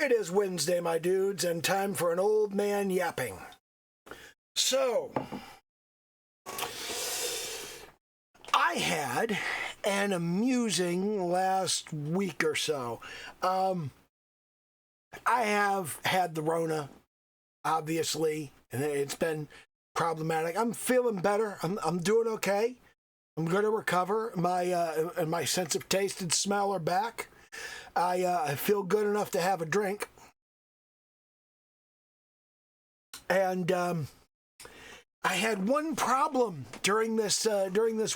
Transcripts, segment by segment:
It is Wednesday, my dudes, and time for an old man yapping. So, I had an amusing last week or so. I have had the Rona, obviously, and it's been problematic. I'm feeling better. I'm doing okay. I'm going to recover. My sense of taste and smell are back. I feel good enough to have a drink. And I had one problem during this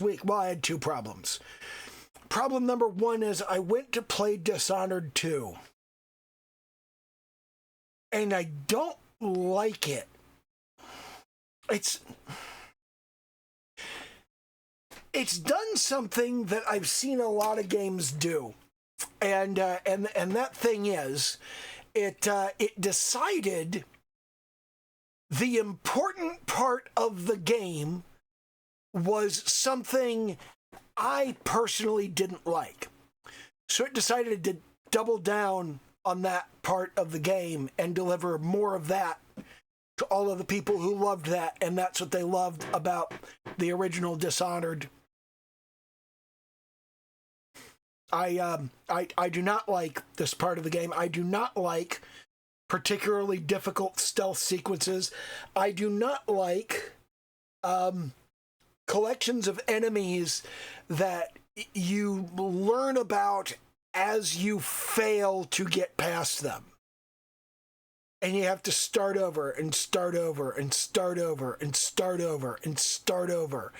week. Well, I had two problems. Problem number one is I went to play Dishonored 2. And I don't like it. It's done something that I've seen a lot of games do. And that thing is, it decided the important part of the game was something I personally didn't like. So it decided to double down on that part of the game and deliver more of that to all of the people who loved that, and that's what they loved about the original Dishonored. I do not like this part of the game. I do not like particularly difficult stealth sequences. I do not like collections of enemies that you learn about as you fail to get past them. And you have to start over and start over and start over and start over and start over.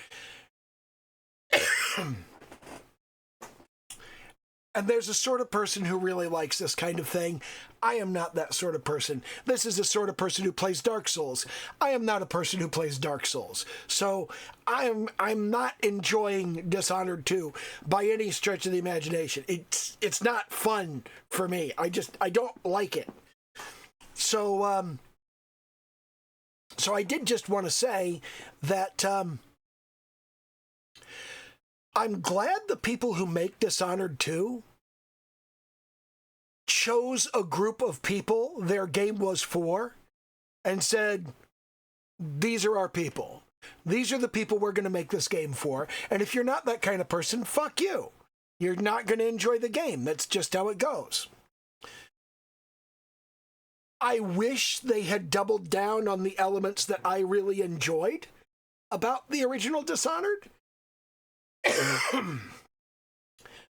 And there's a sort of person who really likes this kind of thing. I am not that sort of person. This is the sort of person who plays Dark Souls. I am not a person who plays Dark Souls. So I'm not enjoying Dishonored 2 by any stretch of the imagination. It's not fun for me. I don't like it. So I did just want to say that I'm glad the people who make Dishonored 2 chose a group of people their game was for and said, these are our people. These are the people we're going to make this game for. And if you're not that kind of person, fuck you. You're not going to enjoy the game. That's just how it goes. I wish they had doubled down on the elements that I really enjoyed about the original Dishonored.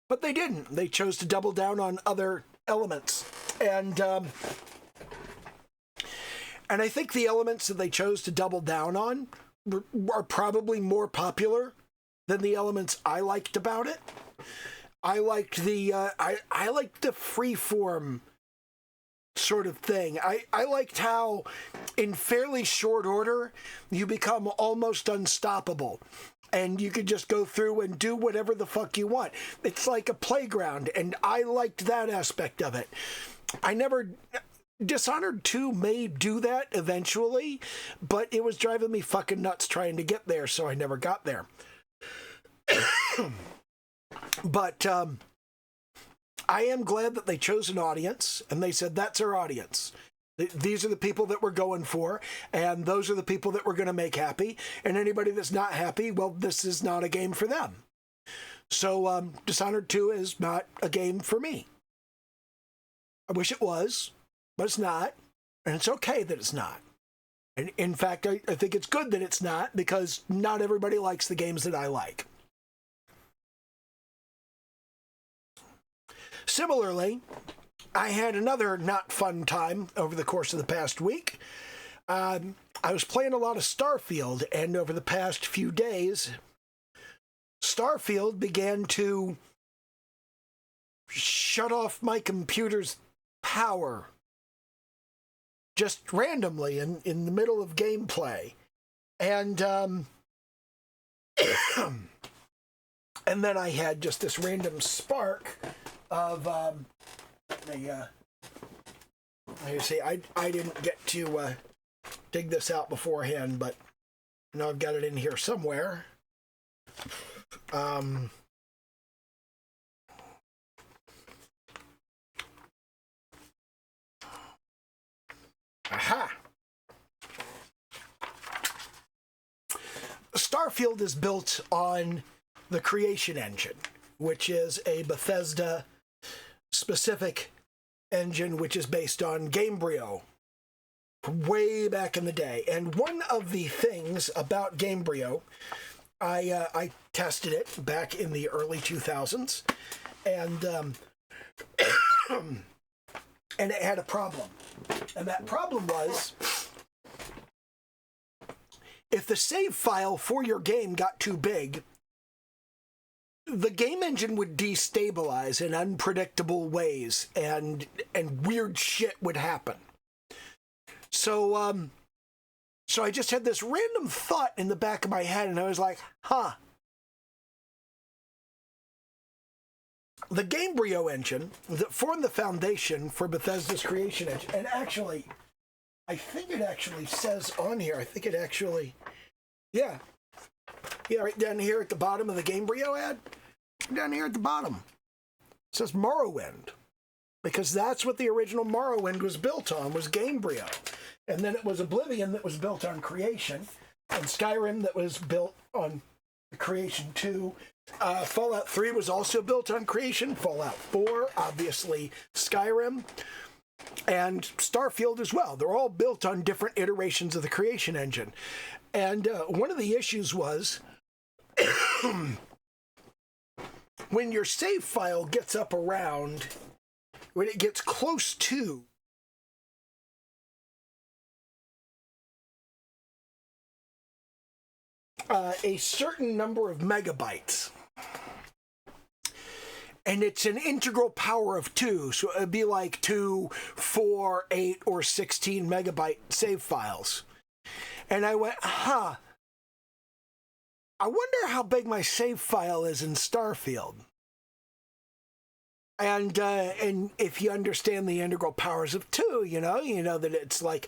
But they didn't. They chose to double down on other elements. And I think the elements that they chose to double down on are probably more popular than the elements I liked about it. I liked the I liked the freeform sort of thing. I liked how in fairly short order you become almost unstoppable. And you could just go through and do whatever the fuck you want. It's like a playground, and I liked that aspect of it. Dishonored 2 may do that eventually, but it was driving me fucking nuts trying to get there, so I never got there. But I am glad that they chose an audience, and they said, that's our audience. These are the people that we're going for, and those are the people that we're going to make happy. And anybody that's not happy, well, this is not a game for them. So Dishonored 2 is not a game for me. I wish it was, but it's not. And it's okay that it's not. And in fact, I think it's good that it's not, because not everybody likes the games that I like. Similarly, I had another not fun time over the course of the past week. I was playing a lot of Starfield, and over the past few days, Starfield began to shut off my computer's power just randomly in the middle of gameplay. And and then I had just this random spark of you see, I didn't get to dig this out beforehand, but now I've got it in here somewhere. Starfield is built on the Creation Engine, which is a Bethesda-specific engine, which is based on Gamebryo way back in the day. And one of the things about Gamebryo, I tested it back in the early 2000s, and and it had a problem. And that problem was, if the save file for your game got too big, the game engine would destabilize in unpredictable ways, and weird shit would happen. So so I just had this random thought in the back of my head, and I was like, the Gamebryo engine that formed the foundation for Bethesda's Creation Engine, and actually, I think it actually says on here, yeah, right down here at the bottom of the Gamebryo ad, down here at the bottom, it says Morrowind, because that's what the original Morrowind was built on, was Gamebryo. And then it was Oblivion that was built on Creation, and Skyrim that was built on Creation 2. Fallout 3 was also built on Creation. Fallout 4, obviously Skyrim, and Starfield as well. They're all built on different iterations of the Creation Engine. And one of the issues was when your save file gets up around, when it gets close to a certain number of megabytes, and it's an integral power of 2, so it'd be like 2, 4, 8, or 16 megabyte save files. And I went, I wonder how big my save file is in Starfield. And if you understand the integral powers of 2, you know that it's like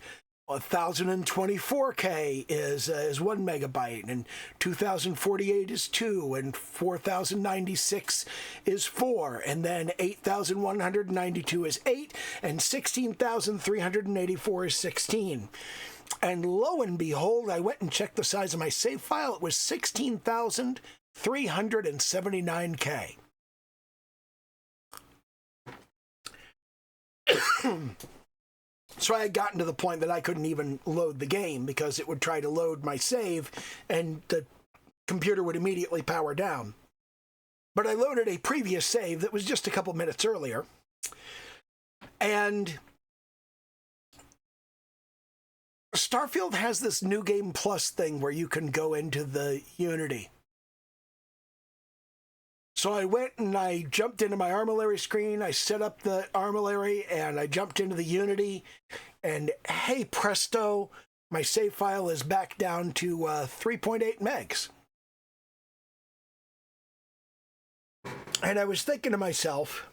1024K is 1 megabyte, and 2048 is 2, and 4096 is 4, and then 8192 is 8, and 16384 is 16. And lo and behold, I went and checked the size of my save file. It was 16,379K. So I had gotten to the point that I couldn't even load the game because it would try to load my save and the computer would immediately power down. But I loaded a previous save that was just a couple minutes earlier. And Starfield has this New Game Plus thing where you can go into the Unity. So I went and I jumped into my Armillary screen, I set up the Armillary, and I jumped into the Unity, and hey presto, my save file is back down to 3.8 megs. And I was thinking to myself,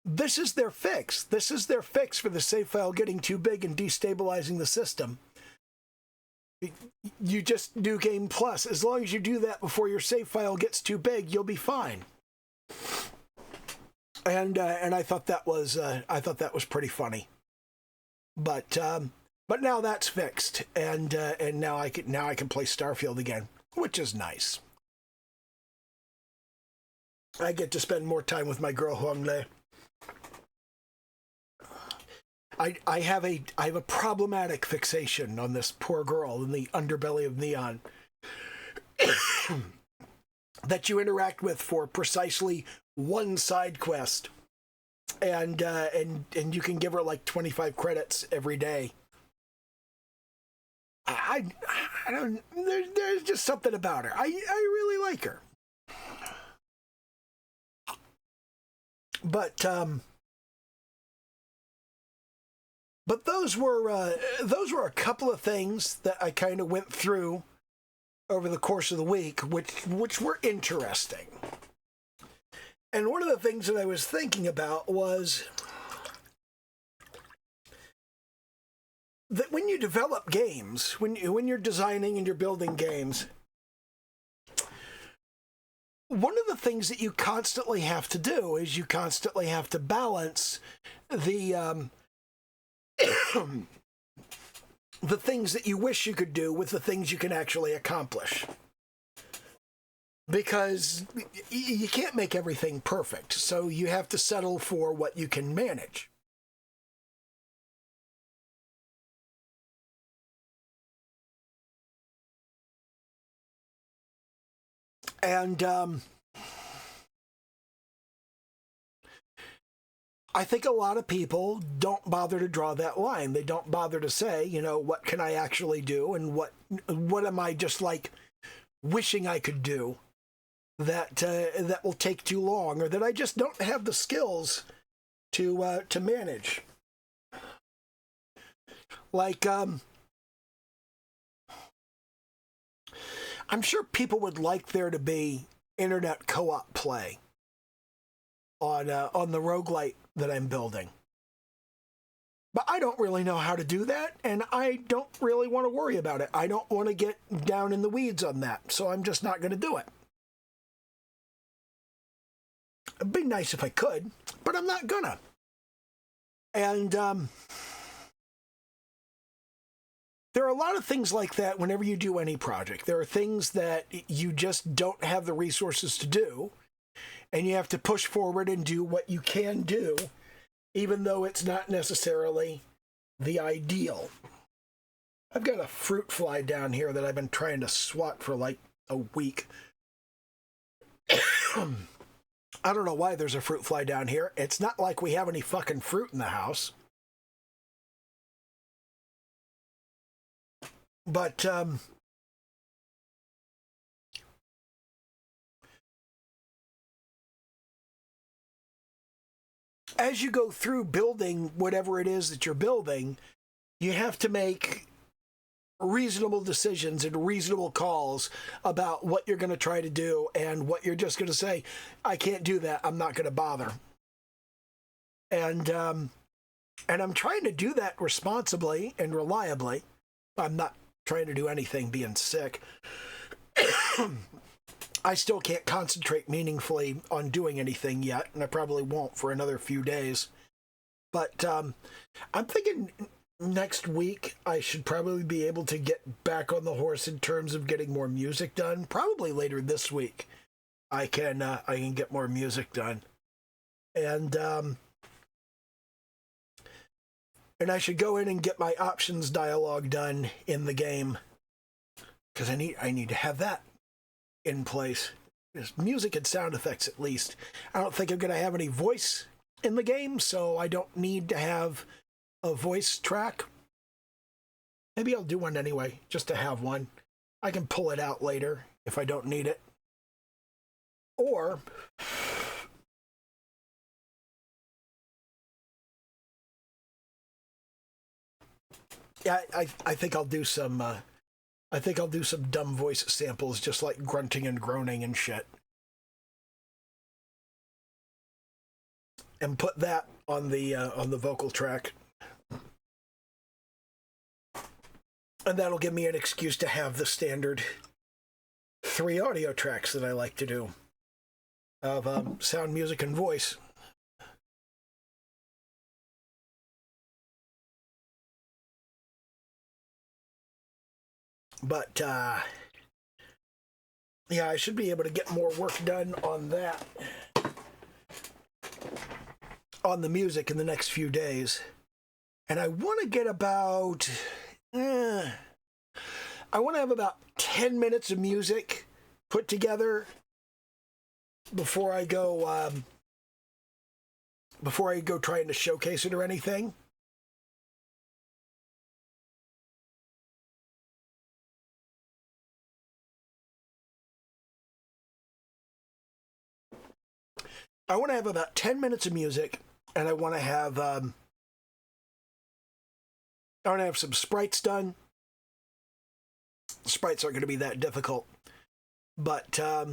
this is their fix. This is their fix for the save file getting too big and destabilizing the system. You just do Game Plus. As long as you do that before your save file gets too big, you'll be fine. And I thought that was pretty funny. But now that's fixed, and now I can play Starfield again, which is nice. I get to spend more time with my girl Huangle. I have a problematic fixation on this poor girl in the underbelly of Neon that you interact with for precisely one side quest, and you can give her like 25 credits every day. I don't. There's just something about her. I really like her, but those were a couple of things that I kind of went through over the course of the week, which were interesting. And one of the things that I was thinking about was that when you develop games, when you're designing and you're building games, one of the things that you constantly have to do is you constantly have to balance the the things that you wish you could do with the things you can actually accomplish. Because you can't make everything perfect, so you have to settle for what you can manage. And I think a lot of people don't bother to draw that line. They don't bother to say, you know, what can I actually do, and what am I just like wishing I could do that that will take too long, or that I just don't have the skills to manage. Like I'm sure people would like there to be internet co-op play on the roguelite that I'm building. But I don't really know how to do that, and I don't really want to worry about it. I don't want to get down in the weeds on that, so I'm just not going to do it. It'd be nice if I could, but I'm not gonna. And there are a lot of things like that whenever you do any project. There are things that you just don't have the resources to do, and you have to push forward and do what you can do, even though it's not necessarily the ideal. I've got a fruit fly down here that I've been trying to swat for like a week. I don't know why there's a fruit fly down here. It's not like we have any fucking fruit in the house. But as you go through building whatever it is that you're building, you have to make reasonable decisions and reasonable calls about what you're going to try to do and what you're just going to say, I can't do that, I'm not going to bother. And I'm trying to do that responsibly and reliably. I'm not trying to do anything being sick. I still can't concentrate meaningfully on doing anything yet, and I probably won't for another few days. But I'm thinking next week I should probably be able to get back on the horse in terms of getting more music done. Probably later this week I can get more music done. And I should go in and get my options dialogue done in the game, because I need to have that in place. There's music and sound effects at least. I don't think I'm going to have any voice in the game, so I don't need to have a voice track. Maybe I'll do one anyway, just to have one. I can pull it out later if I don't need it. Or yeah, I think I'll do some dumb voice samples, just like grunting and groaning and shit, and put that on the vocal track. And that'll give me an excuse to have the standard 3 audio tracks that I like to do of sound, music, and voice. But, yeah, I should be able to get more work done on that, on the music, in the next few days. And I want to get about... I want to have about 10 minutes of music put together before I go trying to showcase it or anything. I want to have about 10 minutes of music, and I want to have some sprites done. The sprites aren't going to be that difficult, but I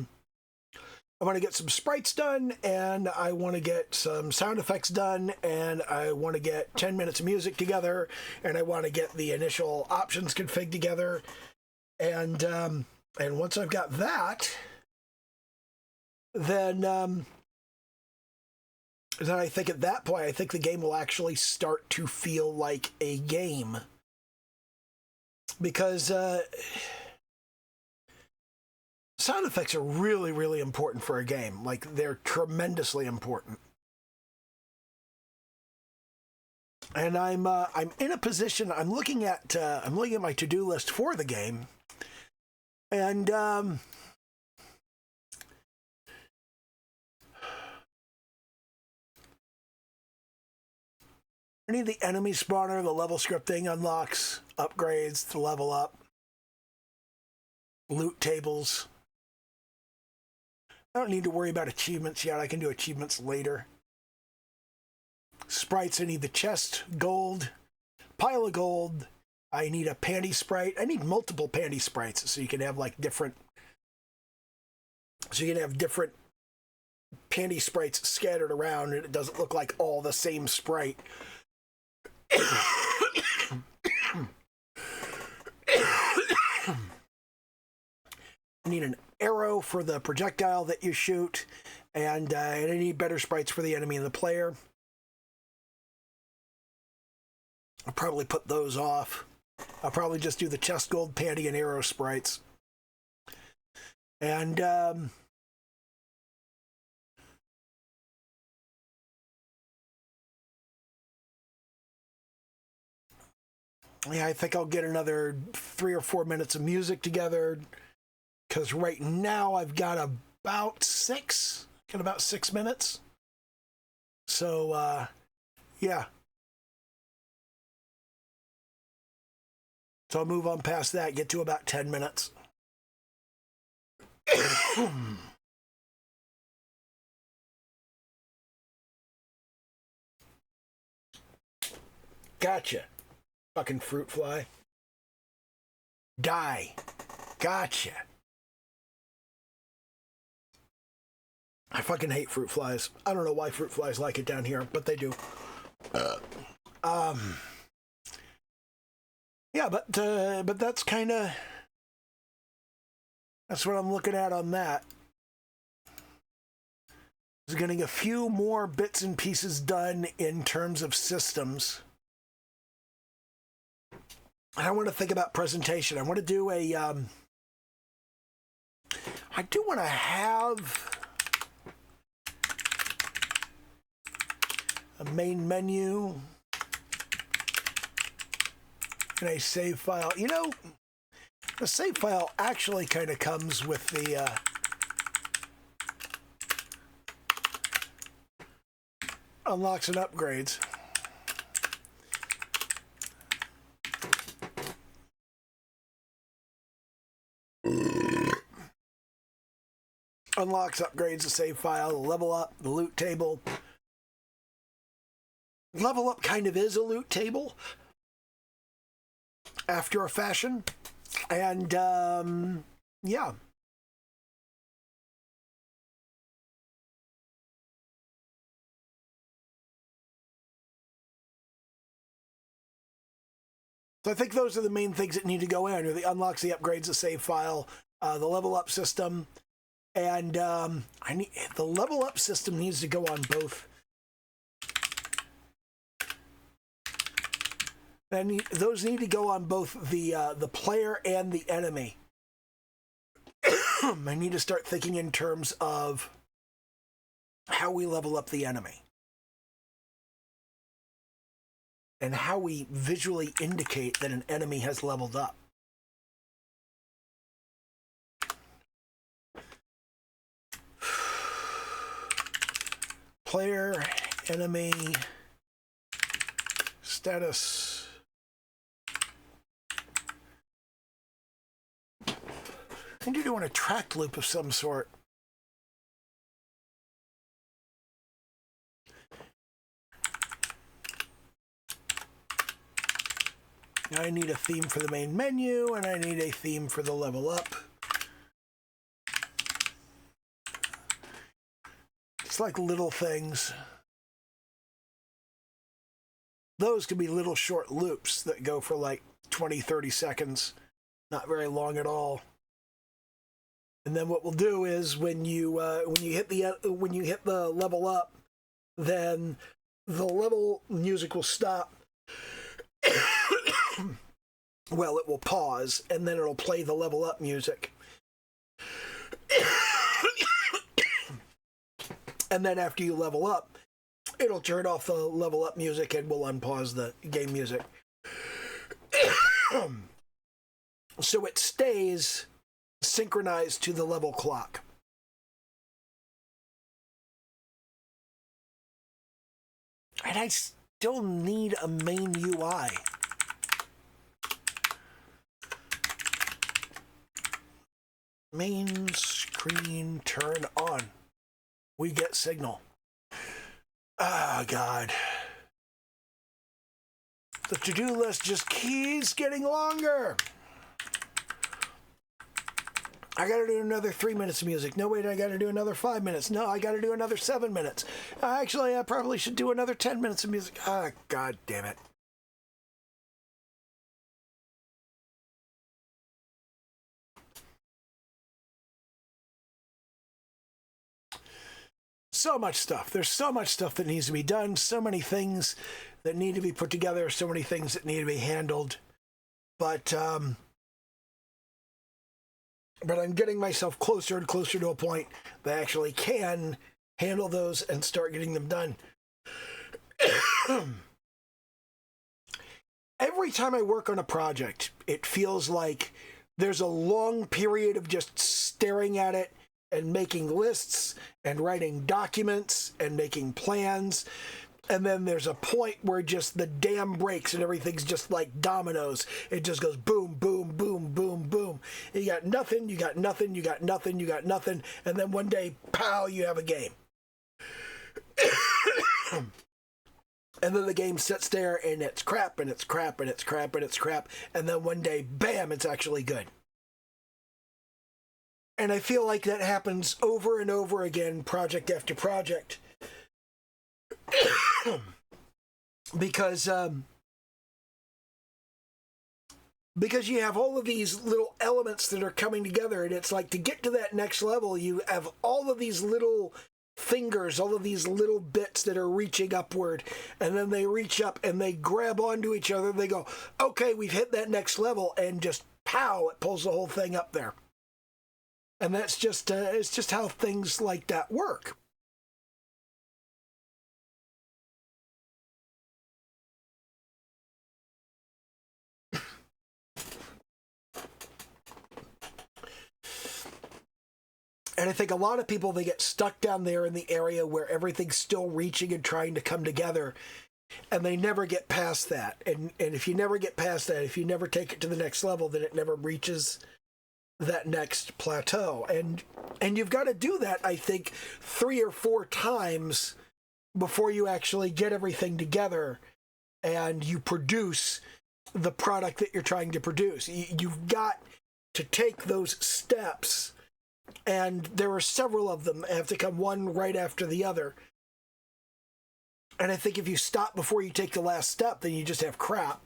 want to get some sprites done, and I want to get some sound effects done, and I want to get 10 minutes of music together, and I want to get the initial options config together, and once I've got that, then I think at that point, I think the game will actually start to feel like a game. because sound effects are really, really important for a game. Like, they're tremendously important. And I'm in a position. I'm looking at my to-do list for the game, and I need the enemy spawner. The level scripting unlocks upgrades to level up. Loot tables. I don't need to worry about achievements yet. I can do achievements later. Sprites, I need the chest, gold, pile of gold. I need a panty sprite. I need multiple panty sprites so you can have like different. So you can have different panty sprites scattered around, and it doesn't look like all the same sprite. I need an arrow for the projectile that you shoot, and I need better sprites for the enemy and the player. I'll probably put those off. I'll probably just do the chest gold, panty, and arrow sprites. And yeah, I think I'll get another 3 or 4 minutes of music together, because right now I've got about 6 minutes. So yeah. So I'll move on past that, get to about 10 minutes. Gotcha. Fucking fruit fly. Die. Gotcha. I fucking hate fruit flies. I don't know why fruit flies like it down here, but they do. Yeah, but that's kind of, that's what I'm looking at on that. I was getting a few more bits and pieces done in terms of systems. I want to think about presentation. I want to do a, I do want to have a main menu and a save file. You know, the save file actually kind of comes with the unlocks and upgrades. Unlocks, upgrades, the save file, the level up, the loot table. Level up kind of is a loot table after a fashion. And yeah. So I think those are the main things that need to go in. Are the unlocks, the upgrades, the save file, the level up system. And I need the level up system needs to go on both. And those need to go on both the player and the enemy. I need to start thinking in terms of how we level up the enemy. And how we visually indicate that an enemy has leveled up. Player, enemy, status. I think you're doing a track loop of some sort. I need a theme for the main menu, and I need a theme for the level up. It's like little things. Those could be little short loops that go for like 20, 30 seconds. Not very long at all. And then what we'll do is when you hit the level up, then the level music will stop. well, it will pause, and then it'll play the level up music. And then after you level up, it'll turn off the level up music and will unpause the game music. So it stays synchronized to the level clock. And I still need a main UI. Main screen turn on. We get signal. Oh, God. The to-do list just keeps getting longer. I gotta do another 3 minutes of music. No, wait, I gotta do another 5 minutes. No, I gotta do another 7 minutes. Actually, I probably should do another 10 minutes of music. Ah, God damn it. So much stuff. There's so much stuff that needs to be done. So many things that need to be put together. So many things that need to be handled. But I'm getting myself closer and closer to a point that I actually can handle those and start getting them done. Every time I work on a project, it feels like there's a long period of just staring at it and making lists and writing documents and making plans. And then there's a point where just the dam breaks and everything's just like dominoes. It just goes boom, boom, boom, boom, boom. You got nothing, you got nothing, you got nothing, you got nothing. And then one day, pow, you have a game. And then the game sits there and it's crap and it's crap and it's crap and it's crap. And then one day, bam, it's actually good. And I feel like that happens over and over again, project after project. Because you have all of these little elements that are coming together, and it's like to get to that next level, you have all of these little fingers, all of these little bits that are reaching upward, and then they reach up and they grab onto each other. They go, okay, we've hit that next level, and just pow, it pulls the whole thing up there. And that's just it's just how things like that work. And I think a lot of people, they get stuck down there in the area where everything's still reaching and trying to come together, and they never get past that. And if you never get past that, if you never take it to the next level, then it never reaches that next plateau. And you've got to do that, I think, 3 or 4 times before you actually get everything together and you produce the product that you're trying to produce. You've got to take those steps, and there are several of them. They have to come one right after the other. And I think if you stop before you take the last step, then you just have crap.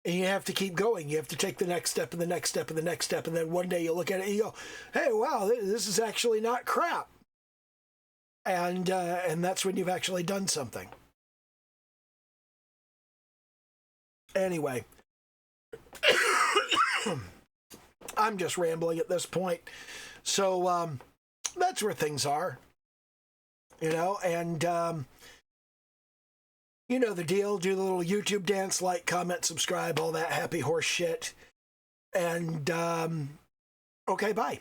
And you have to keep going. You have to take the next step and the next step and the next step. And then one day you look at it and you go, hey, wow, this is actually not crap. And that's when you've actually done something. Anyway. I'm just rambling at this point. So that's where things are. You know, and you know the deal. Do the little YouTube dance, like, comment, subscribe, all that happy horse shit. And okay, bye.